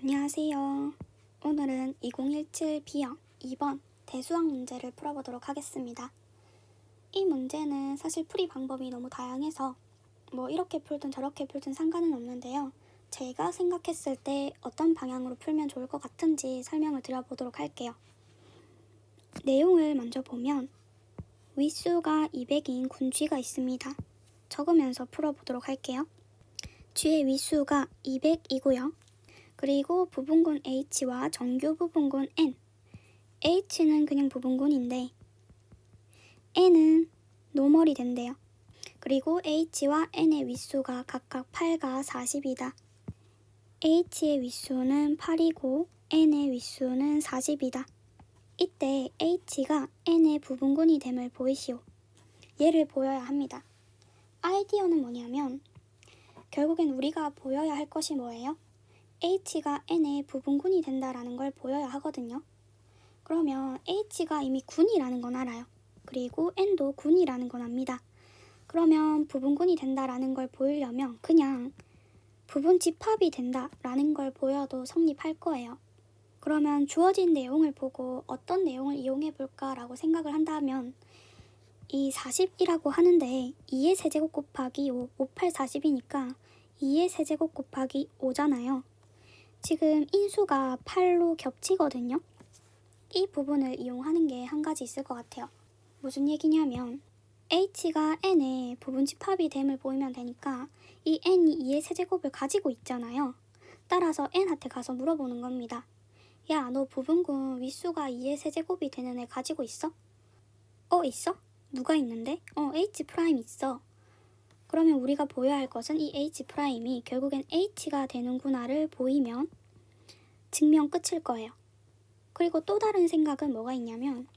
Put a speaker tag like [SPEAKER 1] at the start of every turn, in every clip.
[SPEAKER 1] 안녕하세요. 오늘은 2017 B형 2번 대수학 문제를 풀어보도록 하겠습니다. 이 문제는 사실 풀이 방법이 너무 다양해서 이렇게 풀든 저렇게 풀든 상관은 없는데요. 제가 생각했을 때 어떤 방향으로 풀면 좋을 것 같은지 설명을 드려보도록 할게요. 내용을 먼저 보면 윗수가 200인 군 쥐가 있습니다. 적으면서 풀어보도록 할게요. 쥐의 윗수가 200이고요. 그리고 부분군 H와 정규 부분군 N. H는 그냥 부분군인데 N은 노멀이 된대요. 그리고 H와 N의 윗수가 각각 8과 40이다. H의 윗수는 8이고 N의 윗수는 40이다. 이때 H가 N의 부분군이 됨을 보이시오. 얘를 보여야 합니다. 아이디어는 뭐냐면 결국엔 우리가 보여야 할 것이 뭐예요? H가 N의 부분군이 된다라는 걸 보여야 하거든요. 그러면 H가 이미 군이라는 건 알아요. 그리고 N도 군이라는 건 압니다. 그러면 부분군이 된다라는 걸 보이려면 그냥 부분집합이 된다라는 걸 보여도 성립할 거예요. 그러면 주어진 내용을 보고 어떤 내용을 이용해 볼까라고 생각을 한다면 이 40이라고 하는데 2의 세제곱 곱하기 5, 5, 8, 40이니까 2의 세제곱 곱하기 5잖아요. 지금 인수가 8로 겹치거든요. 이 부분을 이용하는 게 한 가지 있을 것 같아요. 무슨 얘기냐면 H가 N의 부분집합이 됨을 보이면 되니까 이 N이 2의 세제곱을 가지고 있잖아요. 따라서 N한테 가서 물어보는 겁니다. 야, 너 부분군 윗수가 2의 세제곱이 되는 애 가지고 있어? 있어? 누가 있는데? H 프라임 있어. 그러면 우리가 보여야 할 것은 이 H 프라임이 결국엔 H가 되는구나를 보이면 증명 끝일 거예요. 그리고 또 다른 생각은 뭐가 있냐면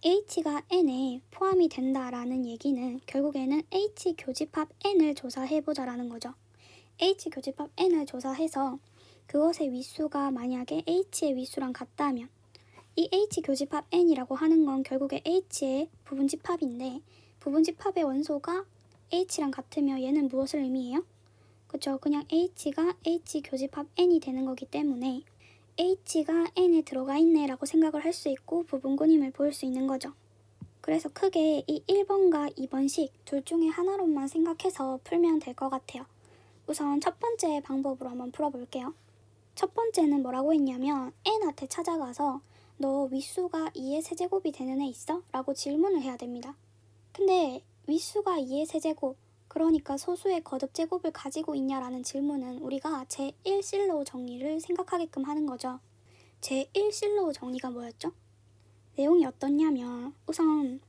[SPEAKER 1] H가 N에 포함이 된다라는 얘기는 결국에는 H 교집합 N을 조사해보자라는 거죠. H 교집합 N을 조사해서 그것의 윗수가 만약에 H의 윗수랑 같다면 이 H 교집합 N이라고 하는 건 결국에 H의 부분집합인데 부분집합의 원소가 H랑 같으면 얘는 무엇을 의미해요? 그쵸? 그냥 H가 H 교집합 N이 되는 거기 때문에 H가 N에 들어가 있네 라고 생각을 할 수 있고 부분군임을 보일 수 있는 거죠. 그래서 크게 이 1번과 2번식 둘 중에 하나로만 생각해서 풀면 될 것 같아요. 우선 첫 번째 방법으로 한번 풀어볼게요. 첫 번째는 뭐라고 했냐면 N한테 찾아가서 너 윗수가 2의 세제곱이 되는 애 있어? 라고 질문을 해야 됩니다. 근데 윗수가 2의 세제곱, 그러니까 소수의 거듭제곱을 가지고 있냐라는 질문은 우리가 제1실로 정리를 생각하게끔 하는 거죠. 제1실로 정리가 뭐였죠? 내용이 어떻냐면 우선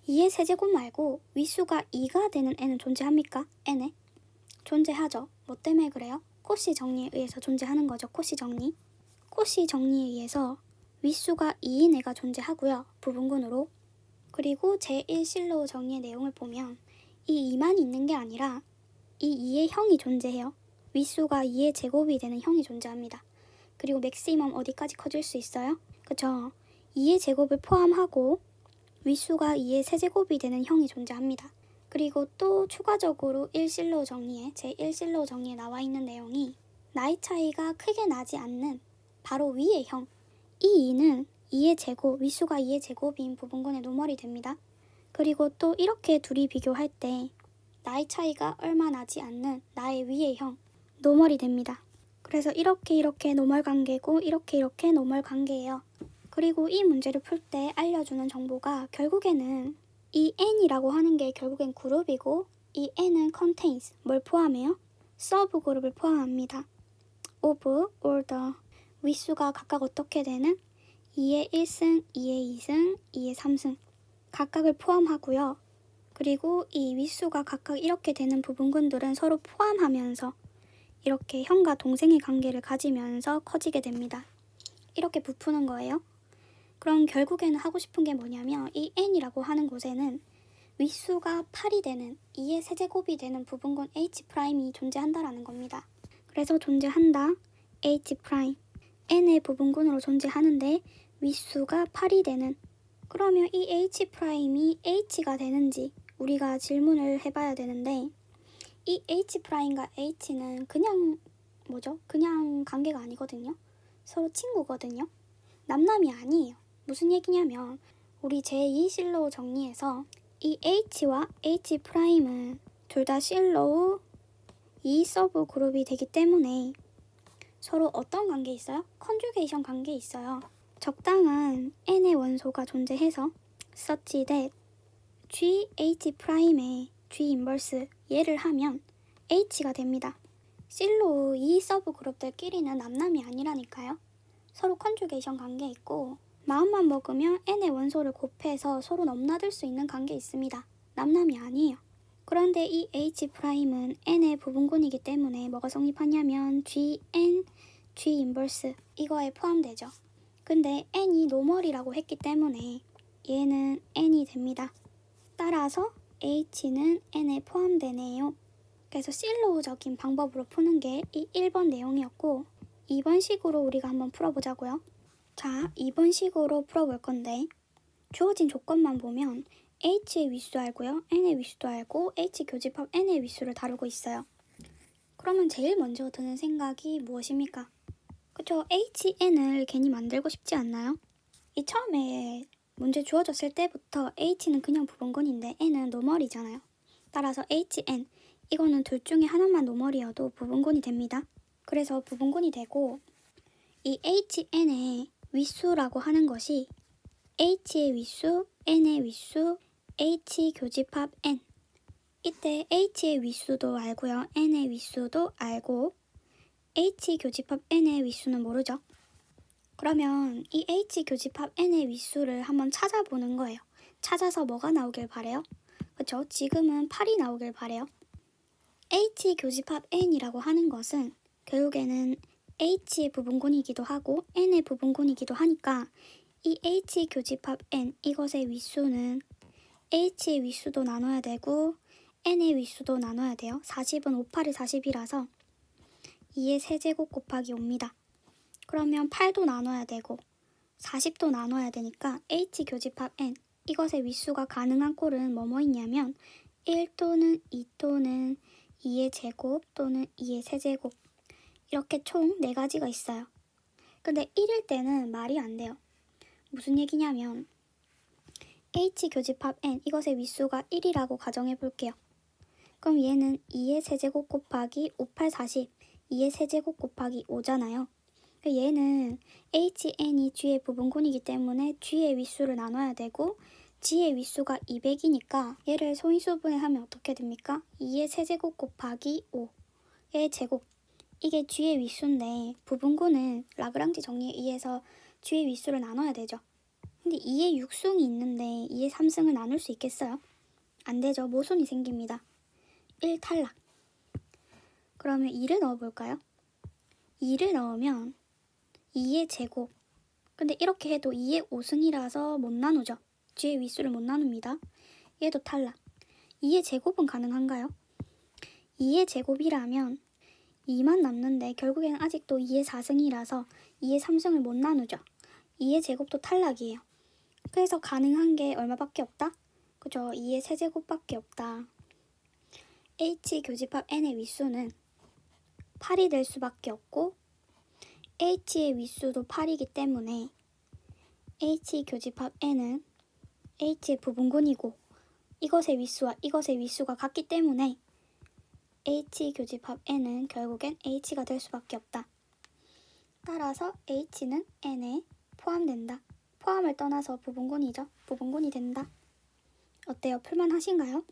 [SPEAKER 1] 2의 세제곱 말고 윗수가 2가 되는 애는 존재합니까? N에? 존재하죠. 뭐 때문에 그래요? 코시 정리에 의해서 존재하는 거죠. 코시 정리. 코시 정리에 의해서 윗수가 2인 애가 존재하고요. 부분군으로. 그리고 제1실로 정리의 내용을 보면 이 2만 있는 게 아니라 이 2의 형이 존재해요. 윗수가 2의 제곱이 되는 형이 존재합니다. 그리고 맥시멈 어디까지 커질 수 있어요? 그쵸? 2의 제곱을 포함하고 윗수가 2의 세제곱이 되는 형이 존재합니다. 그리고 또 추가적으로 1실로 정리에 제1실로 정리에 나와 있는 내용이 나이 차이가 크게 나지 않는 바로 위의 형. 이 2는 2의 제곱, 윗수가 2의 제곱인 부분군의 노멀이 됩니다. 그리고 또 이렇게 둘이 비교할 때 나이 차이가 얼마 나지 않는 나의 위의 형, 노멀이 됩니다. 그래서 이렇게 노멀 관계고 이렇게 노멀 관계예요. 그리고 이 문제를 풀 때 알려주는 정보가 결국에는 이 N이라고 하는 게 결국엔 그룹이고 이 N은 contains, 뭘 포함해요? 서브 그룹을 포함합니다. of, order, 윗수가 각각 어떻게 되는? 2의 1승, 2의 2승, 2의 3승 각각을 포함하고요. 그리고 이 윗수가 각각 이렇게 되는 부분군들은 서로 포함하면서 이렇게 형과 동생의 관계를 가지면서 커지게 됩니다. 이렇게 부푸는 거예요. 그럼 결국에는 하고 싶은 게 뭐냐면 이 N이라고 하는 곳에는 윗수가 8이 되는 2의 세제곱이 되는 부분군 H'이 존재한다라는 겁니다. 그래서 존재한다. H'. N의 부분군으로 존재하는데 윗수가 8이 되는, 그러면 이 H'이 H가 되는지 우리가 질문을 해봐야 되는데 이 H'과 H는 그냥 그냥 관계가 아니거든요. 서로 친구거든요. 남남이 아니에요. 무슨 얘기냐면 우리 제2실로우 정리해서 이 H와 H'은 둘 다 실로우 2서브 그룹이 되기 때문에 서로 어떤 관계에 있어요? 컨주게이션 관계에 있어요. 적당한 n의 원소가 존재해서 such that GH'의 G 인버스 얘를 하면 H가 됩니다. 실로우 2서브 그룹들끼리는 남남이 아니라니까요. 서로 컨주게이션 관계에 있고 마음만 먹으면 n의 원소를 곱해서 서로 넘나들 수 있는 관계에 있습니다. 남남이 아니에요. 그런데 이 H'은 n의 부분군이기 때문에 뭐가 성립하냐면 GN, G 인버스 이거에 포함되죠. 근데 n이 노멀이라고 했기 때문에 얘는 n이 됩니다. 따라서 H는 n에 포함되네요. 그래서 실로우적인 방법으로 푸는 게 이 1번 내용이었고 2번 식으로 우리가 한번 풀어보자고요. 자, 2번 식으로 풀어볼 건데 주어진 조건만 보면 H의 위수 알고요. N의 위수도 알고 H 교집합 N의 위수를 다루고 있어요. 그러면 제일 먼저 드는 생각이 무엇입니까? 그쵸? HN을 괜히 만들고 싶지 않나요? 이 처음에 문제 주어졌을 때부터 H는 그냥 부분근인데 N은 노멀이잖아요. 따라서 HN 이거는 둘 중에 하나만 노멀이어도 부분근이 됩니다. 그래서 부분근이 되고 이 HN의 위수라고 하는 것이 H의 위수, N의 위수, H 교집합 N. 이때 H의 위수도 알고요. N의 위수도 알고 H 교집합 N의 위수는 모르죠. 그러면 이 H 교집합 N의 위수를 한번 찾아보는 거예요. 찾아서 뭐가 나오길 바래요? 그쵸? 지금은 8이 나오길 바래요. H 교집합 N이라고 하는 것은 결국에는 H의 부분군이기도 하고 N의 부분군이기도 하니까 이 H 교집합 N 이것의 위수는 H의 위수도 나눠야 되고 N의 위수도 나눠야 돼요. 40은 5, 8이 40이라서 2의 세제곱 곱하기 5입니다. 그러면 8도 나눠야 되고 40도 나눠야 되니까 H 교집합 N 이것의 위수가 가능한 꼴은 뭐뭐 있냐면 1 또는 2 또는 2의 제곱 또는 2의 세제곱 이렇게 총 4가지가 있어요. 근데 1일 때는 말이 안 돼요. 무슨 얘기냐면 H 교집합 N 이것의 위수가 1이라고 가정해 볼게요. 그럼 얘는 2의 세제곱 곱하기 5, 8, 40 2의 세제곱 곱하기 5잖아요. 얘는 HN이 G의 부분군이기 때문에 G의 위수를 나눠야 되고 G의 위수가 200이니까 얘를 소인수분해하면 어떻게 됩니까? 2의 세제곱 곱하기 5의 제곱 이게 G의 위수인데 부분군은 라그랑지 정리에 의해서 G의 위수를 나눠야 되죠. 근데 2의 6승이 있는데 2의 3승을 나눌 수 있겠어요? 안 되죠. 모순이 생깁니다. 1 탈락. 그러면 2를 넣어볼까요? 2를 넣으면 2의 제곱. 근데 이렇게 해도 2의 5승이라서 못 나누죠. G의 위수를 못 나눕니다. 얘도 탈락. 2의 제곱은 가능한가요? 2의 제곱이라면 2만 남는데 결국에는 아직도 2의 4승이라서 2의 3승을 못 나누죠. 2의 제곱도 탈락이에요. 그래서 가능한 게 얼마밖에 없다? 그죠? 2의 세제곱밖에 없다. H 교집합 N의 위수는 8이 될 수밖에 없고 H의 위수도 8이기 때문에 H 교집합 N은 H의 부분군이고 이것의 위수와 이것의 위수가 같기 때문에 H 교집합 N은 결국엔 H가 될 수밖에 없다. 따라서 H는 N에 포함된다. 포함을 떠나서 부분군이죠. 부분군이 된다. 어때요? 풀만하신가요?